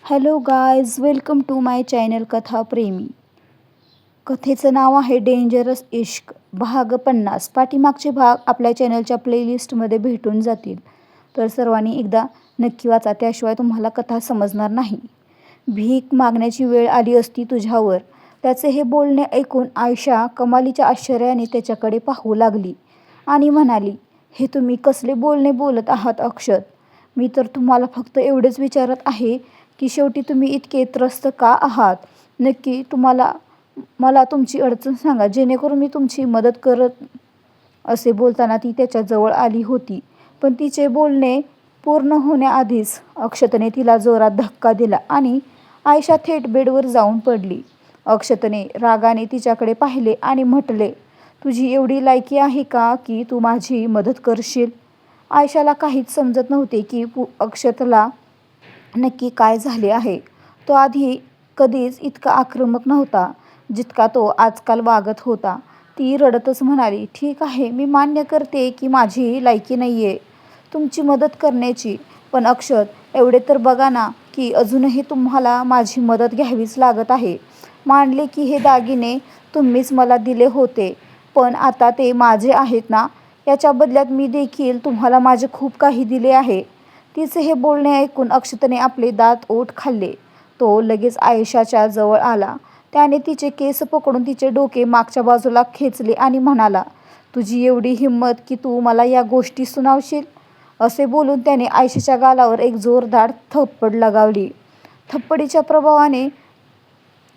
Hello guys, welcome to my channel Katha Premi. कथेचं नाव आहे dangerous इश्क भाग 50. पाठीमागचे भाग आपल्या चॅनलच्या प्लेलिस्टमध्ये भेटून जातील, तर सर्वांनी एकदा नक्की वाचा, त्याशिवाय तुम्हाला कथा समजणार नाही. भीक मागण्याची वेळ आली असती तुझ्यावर. त्याचे हे बोलणे ऐकून आयशा कमालीच्या आश्चर्याने त्याच्याकडे पाहू लागली आणि म्हणाली, हे तुम्ही कसले बोलणे बोलत आहात अक्षत? मी तर तुम्हाला फक्त एवढेच विचारत आहे की शेवटी तुम्ही इतके त्रस्त का आहात? नक्की मला तुमची अडचण सांगा, जेणेकरून मी तुमची मदत करत. असे बोलताना ती त्याच्या जवळ आली होती, पण तिचे बोलणे पूर्ण होण्याआधीच अक्षतने तिला जोरात धक्का दिला आणि आयशा थेट बेडवर जाऊन पडली. अक्षतने रागाने तिच्याकडे पाहिले आणि म्हटले, तुझी एवढी लायकी आहे का की तू माझी मदत करशील? आयशाला काहीच समजत नव्हते की अक्षतला नक्की काय झाले आहे. तो आधी कधीच इतका आक्रमक नव्हता जितका तो आजकाल वागत होता. ती रडतच म्हणाली, ठीक आहे, मी मान्य करते की माझी लायकी नाही आहे तुमची मदत करण्याची, पण अक्षत, एवढे तर बघा ना की अजूनही तुम्हाला माझी मदत घ्यावीच लागत आहे. मानले की हे दागिने तुम्हीच मला दिले होते, पण आता ते माझे आहेत ना, याच्या बदल्यात मी देखील तुम्हाला माझे खूप काही दिले आहे. तिचे हे बोलणे ऐकून अक्षतने आपले दात ओठ खाल्ले. तो लगेच आयशाच्या जवळ आला. त्याने तिचे केस पकडून तिचे डोके मागच्या बाजूला खेचले आणि म्हणाला, तुझी एवढी हिंमत की तू मला या गोष्टी सुनावशील? असे बोलून त्याने आयशाच्या गालावर एक जोरदार थप्पड लगावली. थप्पडीच्या प्रभावाने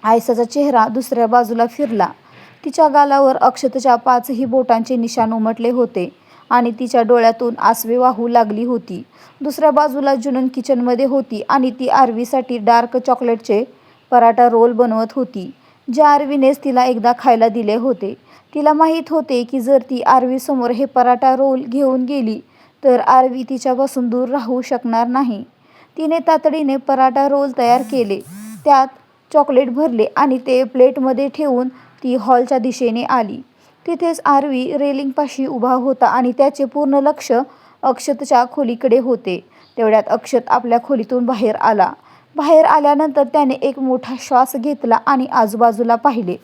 आयशाचा चेहरा दुसऱ्या बाजूला फिरला. तिच्या गालावर अक्षतच्या 5ही बोटांचे निशाण उमटले होते आणि तिच्या डोळ्यातून आसवे वाहू लागली होती. दुसऱ्या बाजूला जुनून किचनमध्ये होती आणि ती आरवीसाठी डार्क चॉकलेटचे पराठा रोल बनवत होती, जे आरवीनेच तिला एकदा खायला दिले होते. तिला माहीत होते की जर ती आरवीसमोर हे पराठा रोल घेऊन गेली तर आरवी तिच्यापासून दूर राहू शकणार नाही. तिने तातडीने पराठा रोल तयार केले, त्यात चॉकलेट भरले आणि ते प्लेटमध्ये ठेवून ती हॉलच्या दिशेने आली. तिथेच आरवी रेलिंगपाशी उभा होता आणि त्याचे पूर्ण लक्ष अक्षतच्या खोलीकडे होते. तेवढ्यात अक्षत आपल्या खोलीतून बाहेर आला. बाहेर आल्यानंतर त्याने एक मोठा श्वास घेतला आणि आजूबाजूला पाहिले.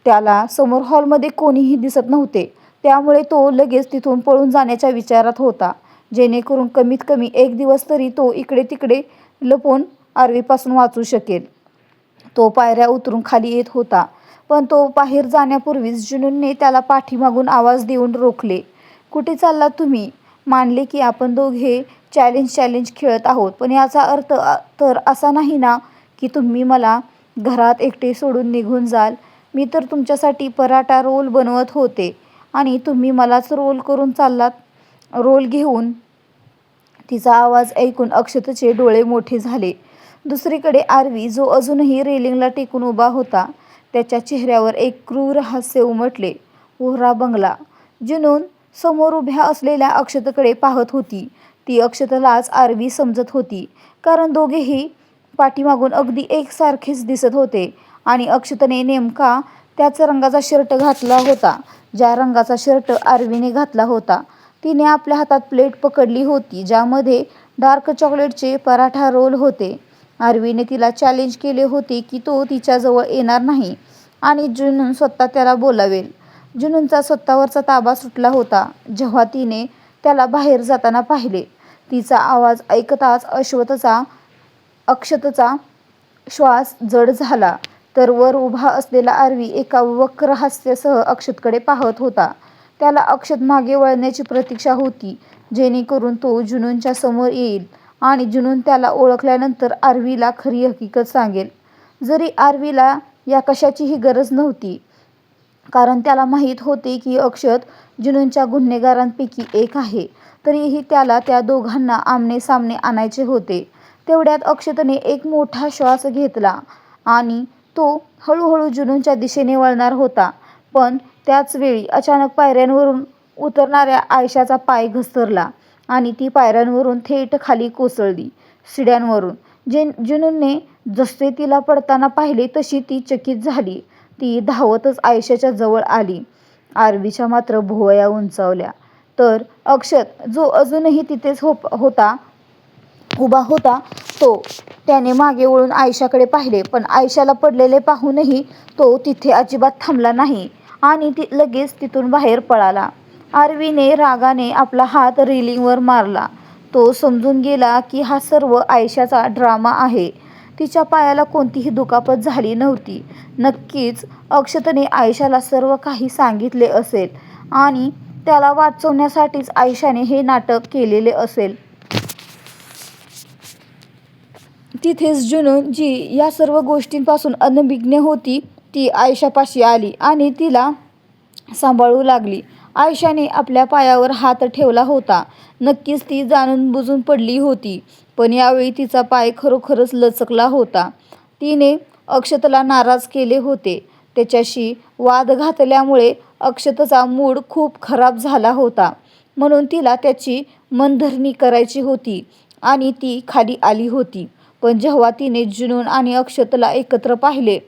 त्याला समोर हॉलमध्ये कोणीही दिसत नव्हते, त्यामुळे तो लगेच तिथून पळून जाण्याच्या विचारात होता, जेणेकरून कमीत कमी एक दिवस तरी तो इकडे तिकडे लपून आरवीपासून वाचू शकेल. तो पायऱ्या उतरून खाली येत होता, पण तो बाहेर जाण्यापूर्वीच जुनूनने त्याला पाठीमागून आवाज देऊन रोखले. कुठे चाललात तुम्ही? मानले की आपण दोघे चॅलेंज खेळत आहोत, पण याचा अर्थ तर असा नाही ना की तुम्ही मला घरात एकटे सोडून निघून जाल? मी तर तुमच्यासाठी पराठा रोल बनवत होते आणि तुम्ही मलाच रोल करून चाललात. रोल घेऊन. तिचा आवाज ऐकून अक्षतचे डोळे मोठे झाले. दुसरीकडे आरवी, जो अजूनही रेलिंगला टेकून उभा होता, त्याच्या चेहऱ्यावर एक क्रूर हास्य उमटले. ओहरा बंगला. जुनून समोर उभ्या असलेल्या अक्षतकडे पाहत होती. ती अक्षतलाच आरवी समजत होती, कारण दोघेही पाठीमागून अगदी एकसारखेच दिसत होते आणि अक्षतने नेमका त्याच रंगाचा शर्ट घातला होता, ज्या रंगाचा शर्ट आरवीने घातला होता. तिने आपल्या हातात प्लेट पकडली होती, ज्यामध्ये डार्क चॉकलेटचे पराठा रोल होते. आरवीने तिला चॅलेंज केले होते की तो तिच्याजवळ येणार नाही आणि जुनून स्वतः त्याला बोलावेल. जुनूनचा स्वतःवरचा ताबा सुटला होता जेव्हा तिने त्याला बाहेर जाताना पाहिले. तिचा आवाज ऐकताच अक्षतचा श्वास जड झाला, तर वर उभा असलेला आरवी एका वक्र हास्यासह अक्षतकडे पाहत होता. त्याला अक्षत मागे वळण्याची प्रतीक्षा होती, जेणेकरून तो जुनूनच्या समोर येईल आणि जुनून त्याला ओळखल्यानंतर आरवीला खरी हकीकत सांगेल. जरी आरवीला या कशाचीही गरज नव्हती, कारण त्याला माहीत होते की अक्षत जुनूनच्या गुन्हेगारांपैकी एक आहे, तरीही त्याला त्या दोघांना आमने-सामने आणायचे होते. तेवढ्यात अक्षतने एक मोठा श्वास घेतला आणि तो हळूहळू जुनूनच्या दिशेने वळणार होता, पण त्याच वेळी अचानक पायऱ्यांवरून उतरणाऱ्या आयशाचा पाय घसरला आणि ती पायऱ्यांवरून थेट खाली कोसळली. शिड्यांवरून. जुनूनने जसे तिला पडताना पाहिले तशी ती चकित झाली. ती धावतच आयशाच्या जवळ आली. आरवीच्या मात्र भुवया उंचावल्या. तर अक्षत, जो अजूनही तिथेच होता, उभा होता तो त्याने मागे वळून आयशाकडे पाहिले, पण आयशाला पडलेले पाहूनही तो तिथे अजिबात थांबला नाही आणि लगेच तिथून बाहेर पळाला. आरवीने रागाने आपला हात रेलिंगवर मारला. तो समजून गेला की हा सर्व आयशाचा ड्रामा आहे. तिच्या पायाला कोणतीही दुखापत झाली नव्हती. नक्कीच अक्षतने आयशाला सर्व काही सांगितले असेल आणि त्याला वाचवण्यासाठीच आयशाने हे नाटक केलेले असेल. तिथेच जुनून, जी या सर्व गोष्टींपासून अनभिज्ञ होती, ती आयशापाशी आली आणि तिला सांभाळू लागली. आयशाने आपल्या पायावर हात ठेवला होता. नक्कीच ती जाणून बुजून पडली होती, पण यावेळी तिचा पाय खरोखरच लचकला होता. तिने अक्षतला नाराज केले होते. त्याच्याशी वाद घातल्यामुळे अक्षतचा मूड खूप खराब झाला होता, म्हणून तिला त्याची मनधरणी करायची होती आणि ती खाली आली होती. पण जेव्हा तिने जुनून आणि अक्षतला एकत्र पाहिले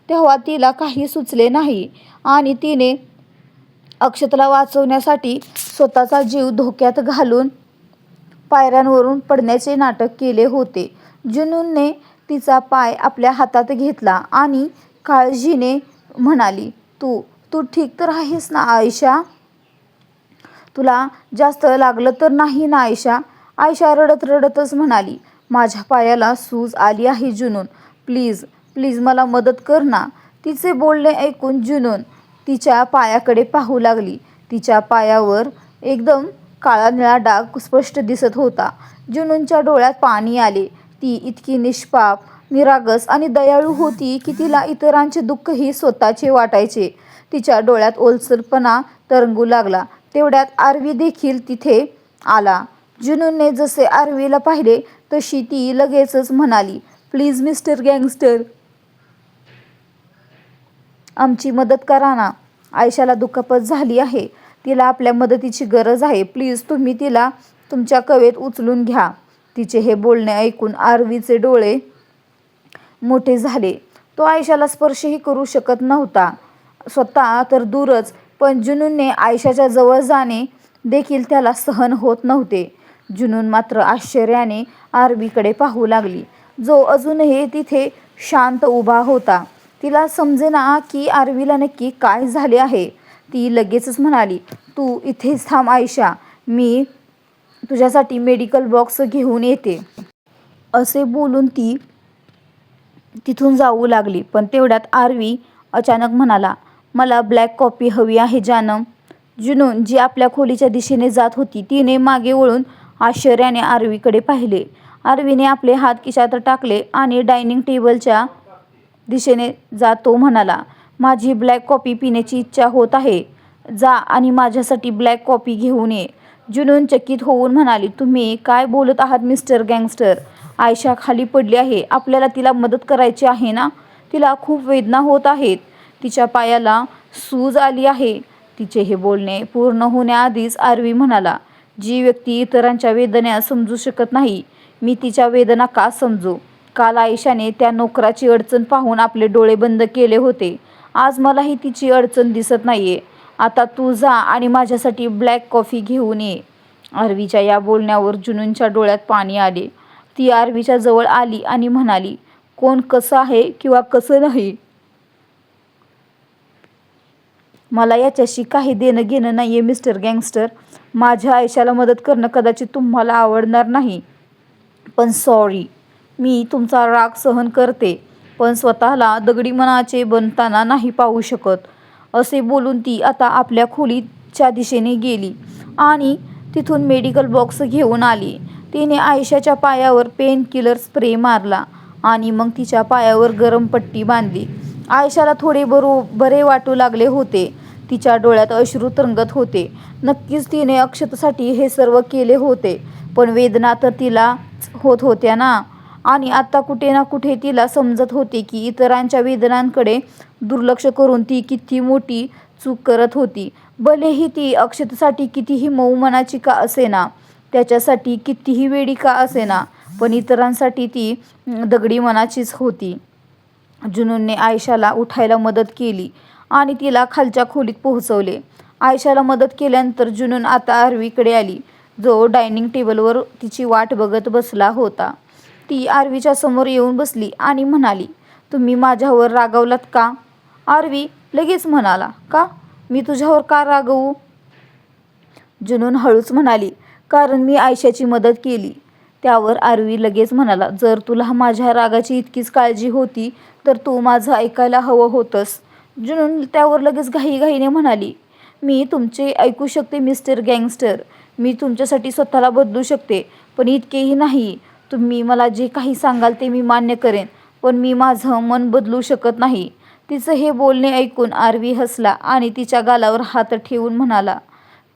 तेव्हा तिला काही सुचले नाही आणि तिने अक्षतला वाचवण्यासाठी स्वतःचा जीव धोक्यात घालून पायऱ्यांवरून पडण्याचे नाटक केले होते. जुनूनने तिचा पाय आपल्या हातात घेतला आणि काळजीने म्हणाली, तू तू ठीक तर आहेस ना आयशा? तुला जास्त लागलं तर नाही ना आयशा? आयशा रडत रडतच म्हणाली, माझ्या पायाला सूज आली आहे जुनून, प्लीज प्लीज मला मदत कर ना. तिचे बोलणे ऐकून जुनून तिच्या पायाकडे पाहू लागली. तिच्या पायावर एकदम काळा निळा डाग स्पष्ट दिसत होता. जुनूनच्या डोळ्यात पाणी आले. ती इतकी निष्पाप, निरागस आणि दयाळू होती की तिला इतरांचे दुःखही स्वतःचे वाटायचे. तिच्या डोळ्यात ओलसरपणा तरंगू लागला. तेवढ्यात आरवी देखील तिथे आला. जुनूनने जसे आरवीला पाहिले तशी ती लगेचच म्हणाली, प्लीज मिस्टर गँगस्टर, आमची मदत करा ना. आयशाला दुखापत झाली आहे. तिला आपल्या मदतीची गरज आहे. प्लीज तुम्ही तिला तुमच्या कवेत उचलून घ्या. तिचे हे बोलणे ऐकून आरवीचे डोळे मोठे झाले. तो आयशाला स्पर्शही करू शकत नव्हता, स्वतः तर दूरच, पण जुनूनने आयशाच्या जवळ जाणे देखील त्याला सहन होत नव्हते. जुनून मात्र आश्चर्याने आरवीकडे पाहू लागली, जो अजूनही तिथे शांत उभा होता. तिला समजेना की आरवीला नक्की काय झाले आहे. ती लगेचच म्हणाली, तू इथेच थांब आयशा, मी तुझ्यासाठी मेडिकल बॉक्स घेऊन येते. असे बोलून ती तिथून जाऊ लागली. पण तेवढ्यात आरवी अचानक म्हणाला, मला ब्लॅक कॉफी हवी आहे जानम. जुनून, जी आपल्या खोलीच्या दिशेने जात होती, तिने मागे वळून आश्चर्याने आरवीकडे पाहिले. आरवीने आपले हात खिशात टाकले आणि डायनिंग टेबलच्या दिशेने जात तो म्हणाला, माझी ब्लॅक कॉफी पिण्याची इच्छा होत आहे. जा आणि माझ्यासाठी ब्लॅक कॉफी घेऊन ये. जुनून चकित होऊन म्हणाली, तुम्ही काय बोलत आहात मिस्टर गँगस्टर? आयशा खाली पडली आहे. आपल्याला तिला मदत करायची आहे ना? तिला खूप वेदना होत आहेत. तिच्या पायाला सूज आली आहे. तिचे हे बोलणे पूर्ण होण्याआधीच आरवी म्हणाला, जी व्यक्ती इतरांच्या वेदना समजू शकत नाही, मी तिच्या वेदना का समजू? काल आयशाने त्या नोकराची अडचण पाहून आपले डोळे बंद केले होते. आज मलाही तिची अडचण दिसत नाहीये. आता तू जा आणि माझ्यासाठी ब्लॅक कॉफी घेऊन ये. आरवीच्या या बोलण्यावर जुनूनच्या डोळ्यात पाणी आले. ती आरवीच्या जवळ आली आणि म्हणाली, कोण कसं आहे किंवा कसं नाही, मला याच्याशी काही देणं घेणं नाहीये मिस्टर गँगस्टर. माझ्या आयशाला मदत करणं कदाचित तुम्हाला आवडणार नाही, पण सॉरी, मी तुमचा राग सहन करते, पण स्वतःला दगडी मनाचे बनताना नाही पाहू शकत. असे बोलून ती आता आपल्या खोलीच्या दिशेने गेली आणि तिथून मेडिकल बॉक्स घेऊन आली. तिने आयशाच्या पायावर पेन किलर स्प्रे मारला आणि मग तिच्या पायावर गरम पट्टी बांधली. आयशाला थोडे बरे वाटू लागले होते. तिच्या डोळ्यात अश्रू तरंगत होते. नक्कीच तिने अक्षतसाठी हे सर्व केले होते, पण वेदना तर तिलाच होत होत्या ना. आणि आता कुठे ना कुठे तिला समजत होते की इतरांच्या वेदनांकडे दुर्लक्ष करून ती किती मोठी चूक करत होती. भलेही ती अक्षतसाठी कितीही मऊ मनाची का असेना, त्याच्यासाठी कितीही वेडी का असेना, पण इतरांसाठी ती दगडी मनाचीच होती. जुनूनने आयशाला उठायला मदत केली आणि तिला खालच्या खोलीत पोहोचवले. आयशाला मदत केल्यानंतर जुनून आता आरवीकडे आली. जो डायनिंग टेबलवर तिची वाट बघत बसला होता. ती आरवीच्या समोर येऊन बसली आणि म्हणाली, तुम्ही माझ्यावर रागावलात का? आरवी लगेच म्हणाला, का? मी तुझ्यावर का रागवू? जुनून हळूच म्हणाली, कारण मी आयशाची मदत केली. त्यावर आरवी लगेच म्हणाला, जर तुला माझ्या रागाची इतकीच काळजी होती तर तू माझं ऐकायला हवं होतंस. जुनून त्यावर लगेच घाईघाईने म्हणाली, मी तुमचे ऐकू शकते मिस्टर गँगस्टर. मी तुमच्यासाठी स्वतःला बदलू शकते, पण इतकेही नाही. तुम्ही मला जे काही सांगाल ते मी मान्य करेन, पण मी माझं मन बदलू शकत नाही. तिचं हे बोलणे ऐकून आरवी हसला आणि तिच्या गालावर हात ठेवून म्हणाला,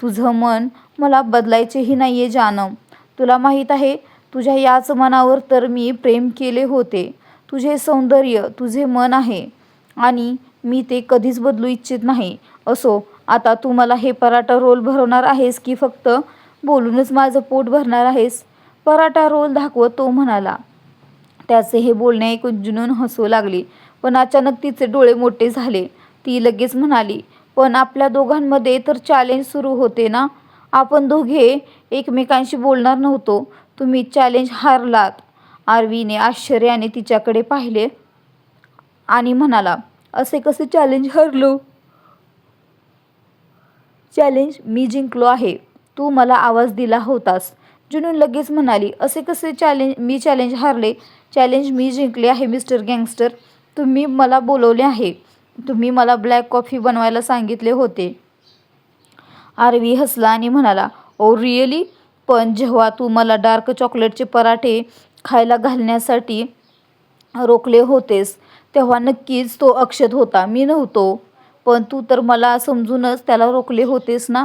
तुझं मन मला बदलायचेही नाहीये जानम. तुला माहीत आहे, तुझ्या याच मनावर तर मी प्रेम केले होते. तुझे सौंदर्य, तुझे मन आहे आणि मी ते कधीच बदलू इच्छित नाही. असो, आता तू मला हे पराठा रोल भरवणार आहेस की फक्त बोलूनच माझं पोट भरणार आहेस? पराठा रोल दाखवत तो म्हणाला. त्याचे हे बोलणे ऐकून जुनून हसू लागली, पण अचानक तिचे डोळे मोठे झाले. ती लगेच म्हणाली, पण आपल्या दोघांमध्ये तर चॅलेंज सुरू होते ना? आपण दोघे एकमेकांशी बोलणार नव्हतो. तुम्ही चॅलेंज हारलात. आरवीने आश्चर्याने तिच्याकडे पाहिले आणि म्हणाला, असे कसे चॅलेंज हरलो? चॅलेंज मी जिंकलो आहे. तू मला आवाज दिला होतास. जुनून लगेच म्हणाली, असे कसे मी चॅलेंज हारले? चॅलेंज मी जिंकले आहे मिस्टर गँगस्टर. तुम्ही मला बोलवले आहे. तुम्ही मला ब्लॅक कॉफी बनवायला सांगितले होते. आरवी हसला आणि म्हणाला, ओ रिअली? पण जेव्हा तू मला डार्क चॉकलेटचे पराठे खायला घालण्यासाठी रोखले होतेस तेव्हा नक्कीच तो अक्षत होता, मी नव्हतो. पण तू तर मला समजूनच त्याला रोखले होतेस ना?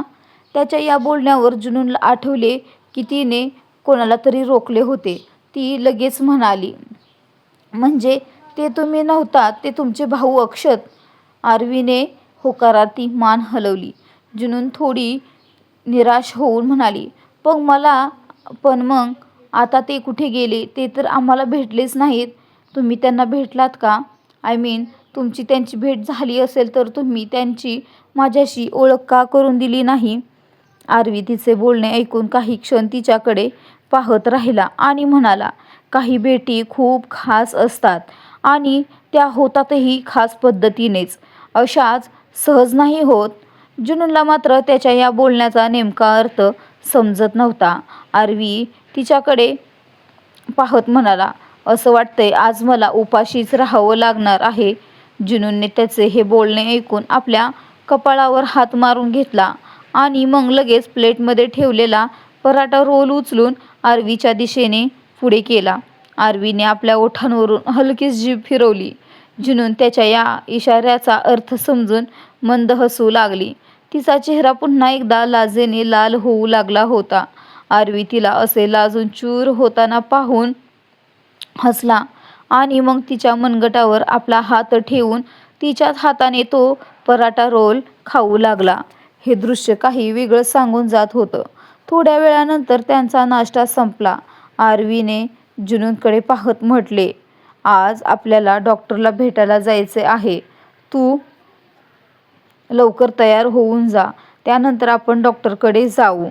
त्याच्या या बोलण्यावर जुनूनला आठवले की तिने कोणाला तरी रोखले होते. ती लगेच म्हणाली, म्हणजे ते तुम्ही नव्हतात, ते तुमचे भाऊ अक्षत? आरवीने होकारार्थी मान हलवली. जुनून थोडी निराश होऊन म्हणाली, पण मग आता ते कुठे गेले? ते तर आम्हाला भेटलेच नाहीत. तुम्ही त्यांना भेटलात का? आय मीन, तुमची त्यांची भेट झाली असेल तर तुम्ही त्यांची माझ्याशी ओळख का करून दिली नाही? आरवी तिचे बोलणे ऐकून काही क्षण तिच्याकडे पाहत राहिला आणि म्हणाला, काही भेटी खूप खास असतात आणि त्या होतातही खास पद्धतीनेच, अशाच सहज नाही होत. जुनूनला मात्र त्याच्या या बोलण्याचा नेमका अर्थ समजत नव्हता. आरवी तिच्याकडे पाहत म्हणाला, असं वाटतंय आज मला उपाशीच राहावं लागणार आहे. जुनूनने त्याचे हे बोलणे ऐकून आपल्या कपाळावर हात मारून घेतला आणि मग लगेच प्लेटमध्ये ठेवलेला पराठा रोल उचलून आरवीच्या दिशेने पुढे केला. आरवीने आपल्या ओठांवरून हलकीच जीभ फिरवली. जुनून त्याच्या या इशाऱ्याचा अर्थ समजून मंद हसू लागली. तिचा चेहरा पुन्हा एकदा लाजेने लाल होऊ लागला होता. आरवी तिला असे लाजून चूर होताना पाहून हसला आणि मग तिच्या मनगटावर आपला हात ठेवून तिच्याच हाताने तो पराठा रोल खाऊ लागला. हे दृश्य काही वेगळं सांगून जात होतं. थोड्या वेळानंतर त्यांचा नाश्ता संपला. आरवीने जुनूनकडे पाहत म्हटले, आज आपल्याला डॉक्टरला भेटायला जायचे आहे. तू लवकर तयार होऊन जा, त्यानंतर आपण डॉक्टरकडे जाऊ.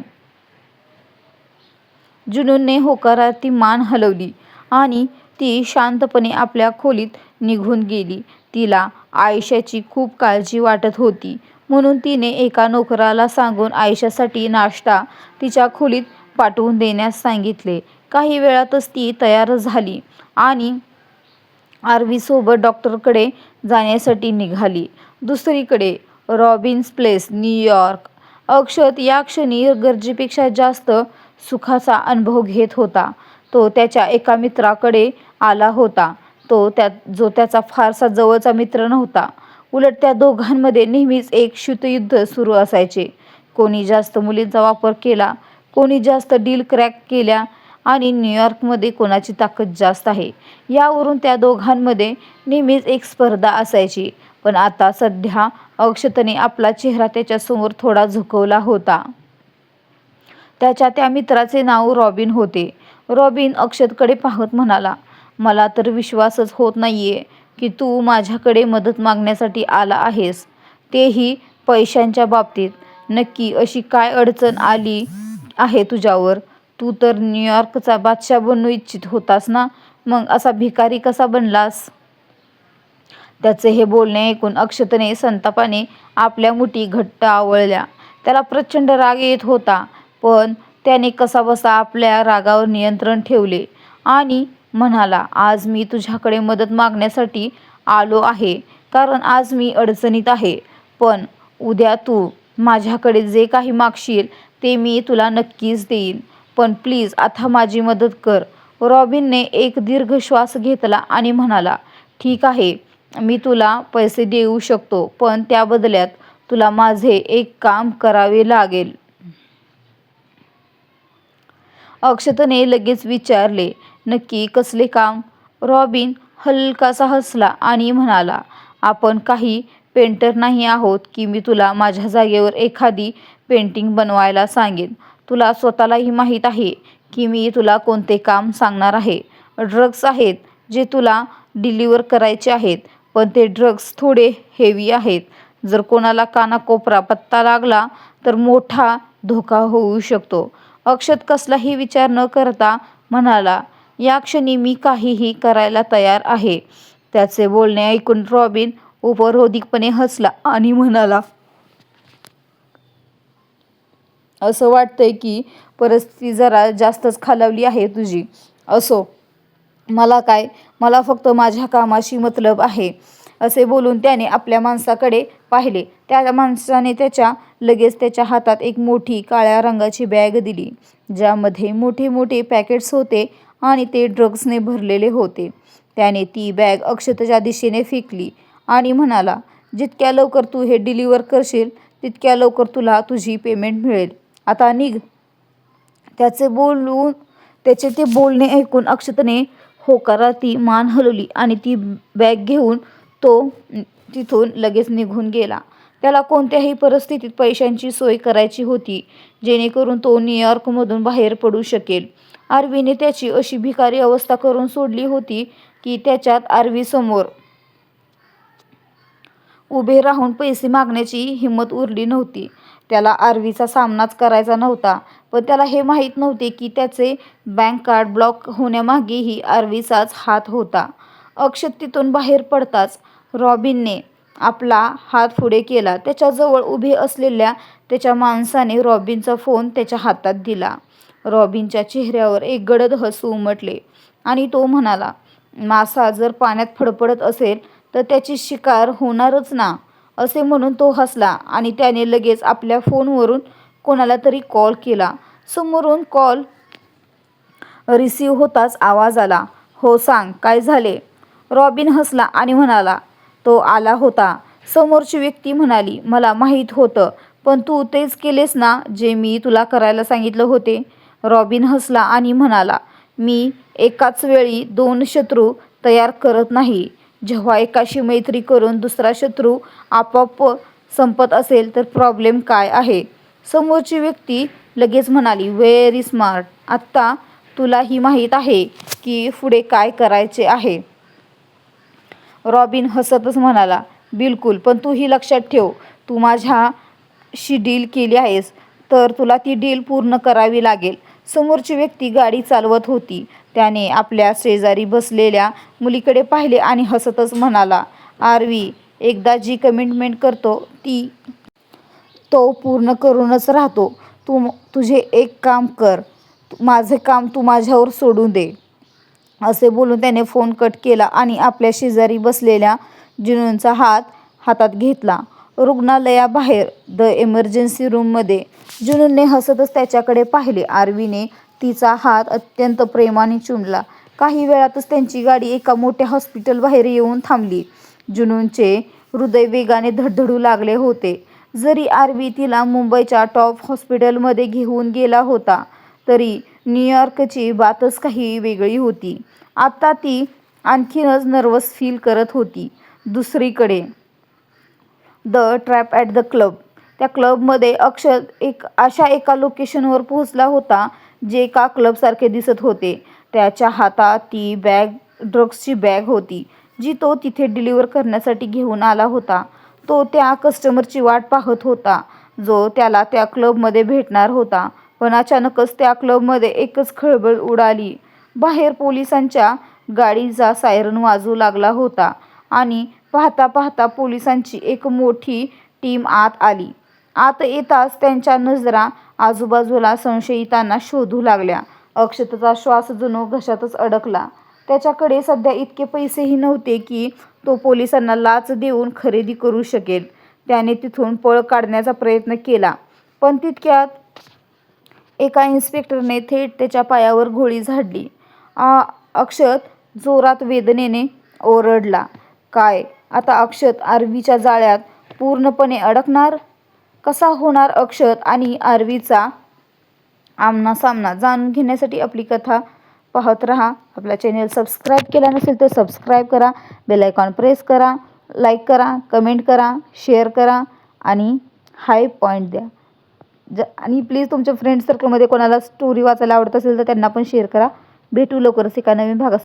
जुनूनने होकारार्थी मान हलवली आणि ती शांतपणे आपल्या खोलीत निघून गेली. तिला आयशाची खूप काळजी वाटत होती, म्हणून तिने एका नोकराला सांगून आयशासाठी नाश्ता तिच्या खोलीत पाठवून देण्यास सांगितले. काही वेळातच ती तयार झाली आणि आरवीसोबत डॉक्टरकडे जाण्यासाठी निघाली. दुसरीकडे रॉबिन्स प्लेस, न्यूयॉर्क. अक्षत या क्षणी गरजेपेक्षा जास्त सुखाचा अनुभव घेत होता. तो त्याच्या एका मित्राकडे आला होता, जो त्याचा फारसा जवळचा मित्र नव्हता. उलट त्या दोघांमध्ये नेहमीच एक शीतयुद्ध सुरू असायचे. कोणी जास्त मुलींचा वापर केला, कोणी जास्त डील क्रॅक केल्या आणि न्यूयॉर्कमध्ये कोणाची ताकद जास्त आहे यावरून त्या दोघांमध्ये नेहमीच एक स्पर्धा असायची. पण आता सध्या अक्षतने आपला चेहरा त्याच्यासमोर थोडा झुकवला होता. त्याच्या त्या मित्राचे नाव रॉबिन होते. रॉबिन अक्षतकडे पाहत म्हणाला, मला तर विश्वासच होत नाहीये की तू माझ्याकडे मदत मागण्यासाठी आला आहेस, तेही पैशांच्या बाबतीत. नक्की अशी काय अडचण आली आहे तुझ्यावर. तू तर न्यूयॉर्कचा बादशाह बनू इच्छित होतास ना, मग असा भिकारी कसा बनलास? त्याचे हे बोलणे ऐकून अक्षतने संतापाने आपल्या मुठी घट्ट आवळल्या. त्याला प्रचंड राग येत होता, पण त्याने कसाबसा आपल्या रागावर नियंत्रण ठेवले आणि म्हणाला, आज मी तुझ्याकडे मदत मागण्यासाठी आलो आहे, कारण आज मी अडचणीत आहे. पण उद्या तू माझ्याकडे जे काही मागशील ते मी तुला नक्कीच देईन. पण प्लीज आता माझी मदत कर. रॉबिनने एक दीर्घ श्वास घेतला आणि म्हणाला, ठीक आहे, मी तुला पैसे देऊ शकतो, पण त्या बदल्यात तुला माझे एक काम करावे लागेल. अक्षतने लगेच विचारले, नक्की कसले काम? रॉबिन हलकासा हसला आणि म्हणाला, आपण काही पेंटर नाही आहोत की मी तुला माझ्या जागेवर एखादी पेंटिंग बनवायला सांगेन. तुला स्वतःलाही माहीत आहे की मी तुला कोणते काम सांगणार आहे. ड्रग्ज आहेत जे तुला डिलिव्हर करायचे आहेत, पण ते ड्रग्ज थोडे हेवी आहेत. जर कोणाला कानाकोपरा पत्ता लागला तर मोठा धोका होऊ शकतो. अक्षत कसलाही विचार न करता म्हणाला, या क्षणी मी काहीही करायला तयार आहे. त्याचे बोलणे ऐकून रॉबिन उपरोधिकपणे हसला आणि म्हणाला, असं वाटतंय की परिस्थिती जरा जास्तच खालावली आहे तुझी. असो, मला काय, मला फक्त माझ्या कामाशी मतलब आहे. असे बोलून त्याने आपल्या माणसाकडे पाहिले. त्या माणसाने लगेच त्याच्या हातात एक मोठी काळ्या रंगाची बॅग दिली, ज्यामध्ये मोठे मोठे पॅकेट्स होते आणि ते ड्रग्जने भरलेले होते. त्याने ती बॅग अक्षतच्या दिशेने फेकली आणि म्हणाला, जितक्या लवकर तू हे डिलिव्हर करशील तितक्या लवकर तुला तुझी पेमेंट मिळेल. आता निघ. त्याचे ते बोलणे ऐकून अक्षतने होकारार्थी मान हलवली आणि ती बॅग घेऊन तो तिथून लगेच निघून गेला. त्याला कोणत्याही परिस्थितीत पैशांची सोय करायची होती, जेणेकरून तो न्यूयॉर्कमधून बाहेर पडू शकेल. आर्वीने त्याची अशी भिकारी अवस्था करून सोडली होती की त्याच्यात आर्वीसमोर उभे राहून पैसे मागण्याची हिंमत उरली नव्हती. त्याला आर्वीचा सामनाच करायचा नव्हता, पण त्याला हे माहीत नव्हते की त्याचे बँक कार्ड ब्लॉक होण्यामागेही आर्वीचाच हात होता. अक्षत तिथून बाहेर पडताच रॉबिनने आपला हात पुढे केला. त्याच्याजवळ उभे असलेल्या त्याच्या माणसाने रॉबिनचा फोन त्याच्या हातात दिला. रॉबिनच्या चेहऱ्यावर एक गडद हसू उमटले आणि तो म्हणाला, मासा जर पाण्यात फडफडत असेल तर त्याची शिकार होणारच ना. असे म्हणून तो हसला आणि त्याने लगेच आपल्या फोनवरून कोणाला तरी कॉल केला. समोरून कॉल रिसीव्ह होताच आवाज आला, हो सांग, काय झाले? रॉबिन हसला आणि म्हणाला, तो आला होता. समोरची व्यक्ती म्हणाली, मला माहीत होतं, पण तू तेच केलेस ना जे मी तुला करायला सांगितलं होते? रॉबिन हसला आणि म्हणाला, मी एकाच वेळी 2 शत्रू तयार करत नाही. जेव्हा एकाशी मैत्री करून दुसरा शत्रू आपोआप संपत असेल तर प्रॉब्लेम काय आहे? समोरची व्यक्ती लगेच म्हणाली, व्हेरी स्मार्ट. आत्ता तुलाही माहीत आहे की पुढे काय करायचे आहे. रॉबिन हसतच म्हणाला, बिलकुल, पण तूही लक्षात ठेव, तू माझ्याशी डील केली आहेस तर तुला ती डील पूर्ण करावी लागेल. समोरची व्यक्ती गाडी चालवत होती. त्याने आपल्या शेजारी बसलेल्या मुलीकडे पाहिले आणि हसतच म्हणाला, आर्वी एकदा जी कमिटमेंट करतो ती तो पूर्ण करूनच राहतो. तुझे एक काम कर, माझे काम तू माझ्यावर सोडून दे. असे बोलून त्याने फोन कट केला आणि आपल्या शेजारी बसलेल्या जुनूनचा हात हातात घेतला. रुग्णालयाबाहेर द इमर्जन्सी रूममध्ये जुनूनने हसतच त्याच्याकडे पाहिले. आर्वीने तिचा हात अत्यंत प्रेमाने चुंबला. काही वेळातच त्यांची गाडी एका मोठ्या हॉस्पिटलबाहेर येऊन थांबली. जुनूनचे हृदय वेगाने धडधडू लागले होते. जरी आर्वी तिला मुंबईच्या टॉप हॉस्पिटलमध्ये घेऊन गेला होता, तरी न्यूयॉर्कची बातच काही वेगळी होती. आता ती आणखीनच नर्वस फील करत होती. दुसरीकडे the trap at the club, त्या क्लबमध्ये अक्षत अशा एका लोकेशनवर पोहोचला होता जे एका क्लबसारखे दिसत होते. त्याच्या हातात ती ड्रग्जची बॅग होती जी तो तिथे डिलिव्हर करण्यासाठी घेऊन आला होता. तो त्या कस्टमरची वाट पाहत होता जो त्याला त्या क्लबमध्ये भेटणार होता. पण अचानकच त्या क्लबमध्ये एकच खळबळ उडाली. बाहेर पोलिसांच्या गाडीचा सायरन वाजू लागला होता आणि पाहता पाहता पोलिसांची एक मोठी टीम आत आली. आत येताच त्यांच्या नजरा आजूबाजूला संशयितांना शोधू लागल्या. अक्षतचा श्वास जणू घशातच अडकला. त्याच्याकडे सध्या इतके पैसेही नव्हते की तो पोलिसांना लाच देऊन खरेदी करू शकेल. त्याने तिथून पळ काढण्याचा प्रयत्न केला, पण तितक्यात एका इन्स्पेक्टरने थेट त्याच्या पायावर गोळी झाडली. अक्षत जोरात वेदनेने ओरडला. काय आता अक्षत आरवीच्या जाळ्यात पूर्णपणे अडकणार? कसा होणार अक्षत आणि आरवीचा आमनासामना? जाणून घेण्यासाठी आपली कथा पाहत राहा. आपला चॅनल सबस्क्राईब केला नसेल तर सबस्क्राईब करा, बेल आयकॉन प्रेस करा, लाईक करा, कमेंट करा, शेअर करा आणि हाय पॉईंट द्या. आणि प्लीज तुमच्या फ्रेंड सर्कलमध्ये कोणाला स्टोरी वाचायला आवडत असेल तर त्यांना पण शेअर करा. भेटू लवकरच एका नवीन भागात.